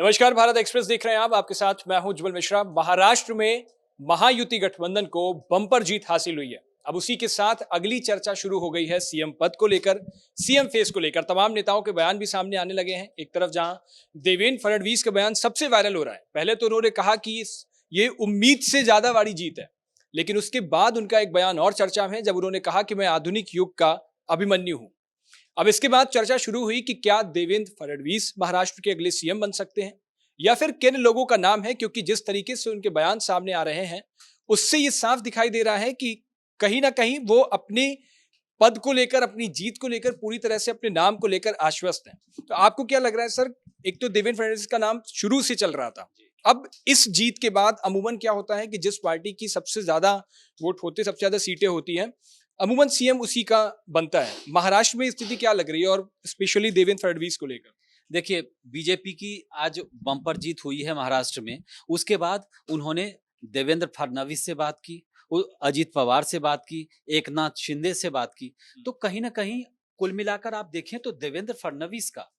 नमस्कार, भारत एक्सप्रेस देख रहे हैं आप। आपके साथ मैं हूं उज्जवल मिश्रा। महाराष्ट्र में महायुति गठबंधन को बम्पर जीत हासिल हुई है। अब उसी के साथ अगली चर्चा शुरू हो गई है सीएम पद को लेकर, सीएम फेस को लेकर। तमाम नेताओं के बयान भी सामने आने लगे हैं। एक तरफ जहां देवेंद्र फडणवीस का बयान सबसे वायरल हो रहा है। पहले तो उन्होंने कहा कि ये उम्मीद से ज्यादा बड़ी जीत है, लेकिन उसके बाद उनका एक बयान और चर्चा में, जब उन्होंने कहा कि मैं आधुनिक युग का अभिमन्यु हूं। अब इसके बाद चर्चा शुरू हुई कि क्या देवेंद्र फडणवीस महाराष्ट्र के अगले सीएम बन सकते हैं, या फिर किन लोगों का नाम है। क्योंकि जिस तरीके से उनके बयान सामने आ रहे हैं, उससे यह साफ दिखाई दे रहा है कि कहीं ना कहीं वो अपने पद को लेकर, अपनी जीत को लेकर, पूरी तरह से अपने नाम को लेकर आश्वस्त हैं। तो आपको क्या लग रहा है सर? एक तो देवेंद्र फडणवीस का नाम शुरू से चल रहा था, अब इस जीत के बाद अमूमन क्या होता है कि जिस पार्टी की सबसे ज्यादा वोट होते, सबसे ज्यादा सीटें होती हैं, अमूमन सीएम उसी का बनता है। महाराष्ट्र में स्थिति क्या लग रही है, और स्पेशली देवेंद्र फडणवीस को लेकर? देखिए, बीजेपी की आज बम्पर जीत हुई है महाराष्ट्र में। उसके बाद उन्होंने देवेंद्र फडणवीस से बात की, अजित पवार से बात की, एकनाथ शिंदे से बात की। तो कहीं ना कहीं कुल मिलाकर आप देखें तो देवेंद्र फडणवीस का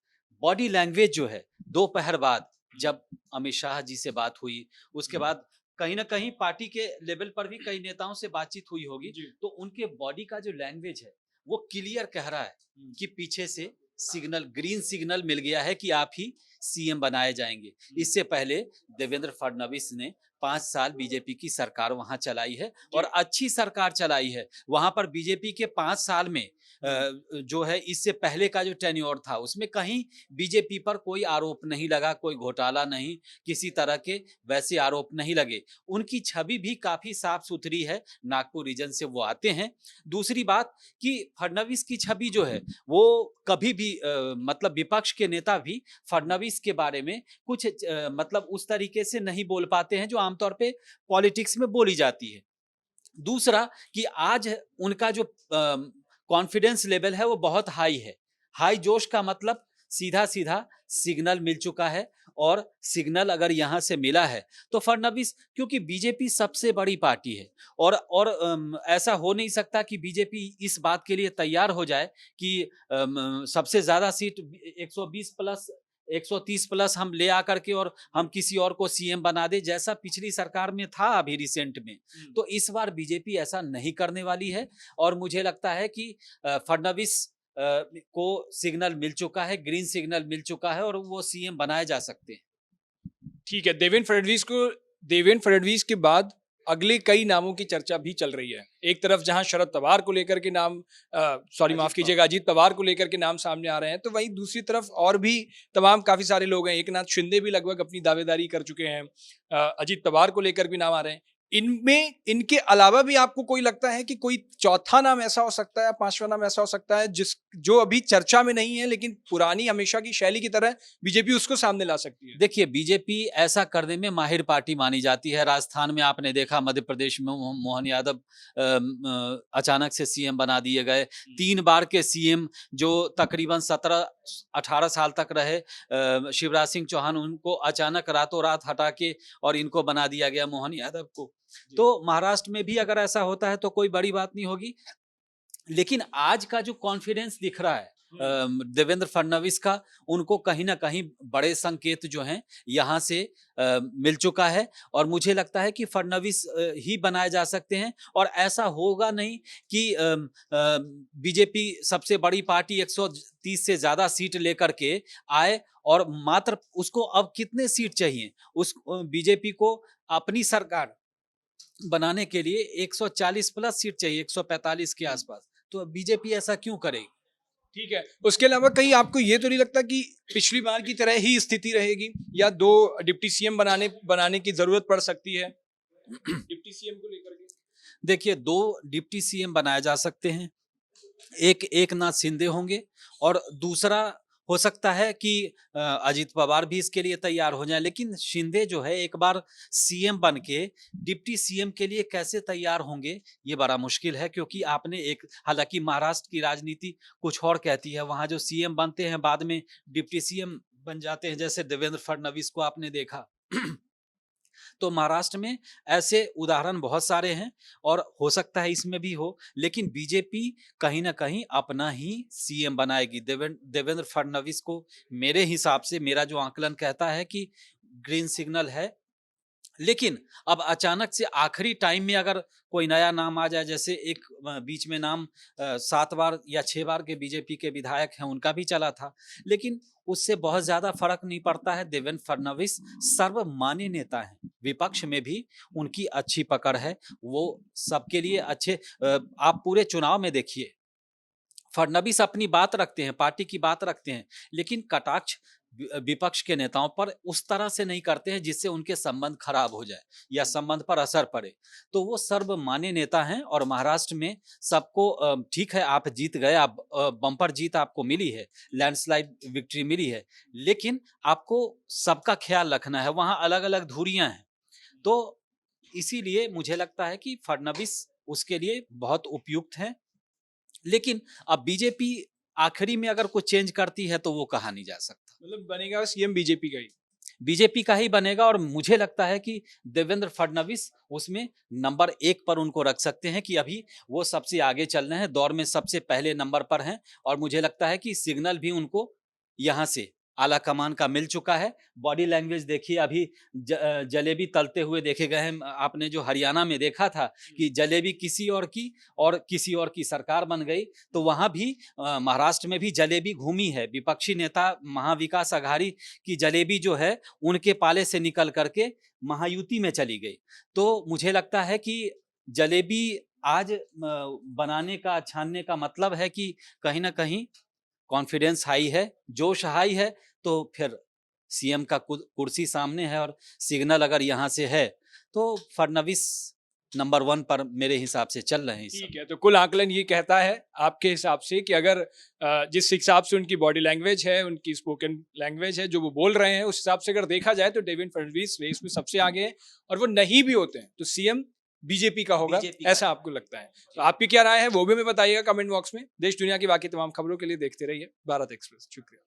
बॉडी लैंग्वेज जो है, दोपहर बाद जब अमित शाह जी से बात हुई, उसके बाद कहीं ना कहीं पार्टी के लेवल पर भी कई नेताओं से बातचीत हुई होगी, तो उनके बॉडी का जो लैंग्वेज है वो क्लियर कह रहा है कि पीछे से सिग्नल, ग्रीन सिग्नल मिल गया है कि आप ही सीएम बनाए जाएंगे। इससे पहले देवेंद्र फडणवीस ने 5 साल बीजेपी की सरकार वहां चलाई है और अच्छी सरकार चलाई है। वहां पर बीजेपी के 5 साल में जो है, इससे पहले का जो टेन्योर था उसमें कहीं बीजेपी पर कोई आरोप नहीं लगा, कोई घोटाला नहीं, किसी तरह के वैसे आरोप नहीं लगे। उनकी छवि भी काफी साफ सुथरी है, नागपुर रीजन से वो आते हैं। दूसरी बात कि फडणवीस की छवि जो है वो कभी भी मतलब विपक्ष के नेता भी फडणवीस के बारे में कुछ मतलब उस तरीके से नहीं बोल पाते हैं जो आमतौर पे पॉलिटिक्स में बोली जाती है। दूसरा कि आज उनका जो कॉन्फिडेंस लेवल है वो बहुत हाई है। हाई जोश का मतलब सीधा सीधा सिग्नल मिल चुका है, और सिग्नल अगर यहाँ से मिला है तो फडणवीस, क्योंकि बीजेपी सबसे बड़ी पार्टी है, और ऐसा हो नहीं सकता कि बीजेपी इस बात के लिए तैयार हो जाए कि सबसे ज्यादा सीट 120 प्लस 130 प्लस हम ले आकर के और हम किसी और को सीएम बना दे, जैसा पिछली सरकार में था अभी रिसेंट में। तो इस बार बीजेपी ऐसा नहीं करने वाली है, और मुझे लगता है कि फडणवीस को सिग्नल मिल चुका है, ग्रीन सिग्नल मिल चुका है, और वो सीएम बनाए जा सकते हैं। ठीक है, देवेंद्र फडणवीस के बाद अगले कई नामों की चर्चा भी चल रही है। एक तरफ जहां शरद पवार को लेकर के नाम, सॉरी माफ कीजिएगा, अजीत पवार को लेकर के नाम सामने आ रहे हैं, तो वहीं दूसरी तरफ और भी तमाम काफी सारे लोग हैं। एकनाथ शिंदे भी लगभग अपनी दावेदारी कर चुके हैं। अजीत पवार को लेकर भी नाम आ रहे हैं। इनमें, इनके अलावा भी आपको कोई लगता है कि कोई चौथा नाम ऐसा हो सकता है, पांचवा नाम ऐसा हो सकता है, जो अभी चर्चा में नहीं है, लेकिन पुरानी हमेशा की शैली की तरह बीजेपी उसको सामने ला सकती है? देखिए, बीजेपी ऐसा करने में माहिर पार्टी मानी जाती है। राजस्थान में आपने देखा, मध्य प्रदेश में मोहन यादव अचानक से सीएम बना दिए गए। 3 बार के सीएम जो तकरीबन 17-18 साल तक रहे, शिवराज सिंह चौहान, उनको अचानक रातों रात हटा के और इनको बना दिया गया मोहन यादव को। तो महाराष्ट्र में भी अगर ऐसा होता है तो कोई बड़ी बात नहीं होगी। लेकिन आज का जो कॉन्फिडेंस दिख रहा है देवेंद्र फडणवीस का, उनको कहीं ना कहीं बड़े संकेत जो हैं यहाँ से मिल चुका है, और मुझे लगता है कि फडणवीस ही बनाए जा सकते हैं। और ऐसा होगा नहीं कि बीजेपी सबसे बड़ी पार्टी 130 से ज्यादा सीट लेकर के आए, और मात्र उसको अब कितने सीट चाहिए, उस बीजेपी को अपनी सरकार बनाने के लिए 140 प्लस सीट चाहिए, 145 के आसपास। तो बीजेपी ऐसा क्यों करेगी? ठीक है, उसके अलावा कहीं आपको ये तो नहीं लगता कि पिछली बार की तरह ही स्थिति रहेगी, या दो डिप्टी सीएम बनाने की जरूरत पड़ सकती है डिप्टी सीएम को लेकर के? देखिए, 2 डिप्टी सीएम बनाए जा सकते हैं। एक एकनाथ शिंदे होंगे, और दूसरा हो सकता है कि अजित पवार भी इसके लिए तैयार हो जाए। लेकिन शिंदे जो है, एक बार सीएम बन के डिप्टी सीएम के लिए कैसे तैयार होंगे, ये बड़ा मुश्किल है। क्योंकि आपने एक, हालांकि महाराष्ट्र की राजनीति कुछ और कहती है, वहां जो सीएम बनते हैं बाद में डिप्टी सीएम बन जाते हैं, जैसे देवेंद्र फडणवीस को आपने देखा। तो महाराष्ट्र में ऐसे उदाहरण बहुत सारे हैं और हो सकता है इसमें भी हो, लेकिन बीजेपी कहीं ना कहीं अपना ही सीएम बनाएगी। देवेंद्र फडणवीस को मेरे हिसाब से, मेरा जो आंकलन कहता है कि ग्रीन सिग्नल है। लेकिन अब अचानक से आखिरी टाइम में अगर कोई नया नाम आ जाए, जैसे एक बीच में नाम 7 बार या 6 बार के बीजेपी के विधायक हैं उनका भी चला था, लेकिन उससे बहुत ज्यादा फर्क नहीं पड़ता है। देवेंद्र फडणवीस सर्वमान्य नेता हैं, विपक्ष में भी उनकी अच्छी पकड़ है, वो सबके लिए अच्छे। आप पूरे चुनाव में देखिए, फडणवीस अपनी बात रखते हैं, पार्टी की बात रखते हैं, लेकिन कटाक्ष विपक्ष के नेताओं पर उस तरह से नहीं करते हैं जिससे उनके संबंध खराब हो जाए या संबंध पर असर पड़े। तो वो सर्वमान्य नेता हैं और महाराष्ट्र में सबको ठीक है, आप जीत गए, आप बम्पर जीत आपको मिली है, लैंडस्लाइड विक्ट्री मिली है, लेकिन आपको सबका ख्याल रखना है, वहाँ अलग अलग धुरियां हैं। तो इसीलिए मुझे लगता है कि फडणवीस उसके लिए बहुत उपयुक्त हैं। लेकिन अब बीजेपी आखिरी में अगर कुछ चेंज करती है तो वो कहा नहीं जा सकता। मतलब बनेगा सीएम बीजेपी का ही? बीजेपी का ही बनेगा और मुझे लगता है कि देवेंद्र फडणवीस उसमें नंबर 1 पर उनको रख सकते हैं कि अभी वो सबसे आगे चल रहे हैं, दौर में सबसे पहले नंबर पर हैं। और मुझे लगता है कि सिग्नल भी उनको यहाँ से आला कमान का मिल चुका है। बॉडी लैंग्वेज देखिए, अभी जलेबी तलते हुए देखे गए हैं। आपने जो हरियाणा में देखा था कि जलेबी किसी और की सरकार बन गई, तो वहां भी महाराष्ट्र में भी जलेबी घूमी है। विपक्षी नेता महाविकास अघाड़ी की जलेबी जो है उनके पाले से निकल करके महायुति में चली गई। तो मुझे लगता है कि जलेबी आज बनाने का, छानने का मतलब है कि कहीं ना कहीं कॉन्फिडेंस हाई है, जोश हाई है, तो फिर सीएम का कुर्सी सामने है और सिग्नल अगर यहाँ से है तो फडणवीस नंबर 1 पर मेरे हिसाब से चल रहे हैं। ठीक है, तो कुल आकलन ये कहता है आपके हिसाब से कि अगर जिस हिसाब से उनकी बॉडी लैंग्वेज है, उनकी स्पोकन लैंग्वेज है, जो वो बोल रहे हैं, उस हिसाब से अगर देखा जाए तो देवेंद्र फडणवीस रेस में सबसे आगे हैं। और वो नहीं भी होते हैं तो सीएम बीजेपी का होगा, ऐसा आपको लगता है? तो आपकी क्या राय है वो भी हमें बताइएगा कमेंट बॉक्स में। देश दुनिया की बाकी तमाम खबरों के लिए देखते रहिए भारत एक्सप्रेस। शुक्रिया।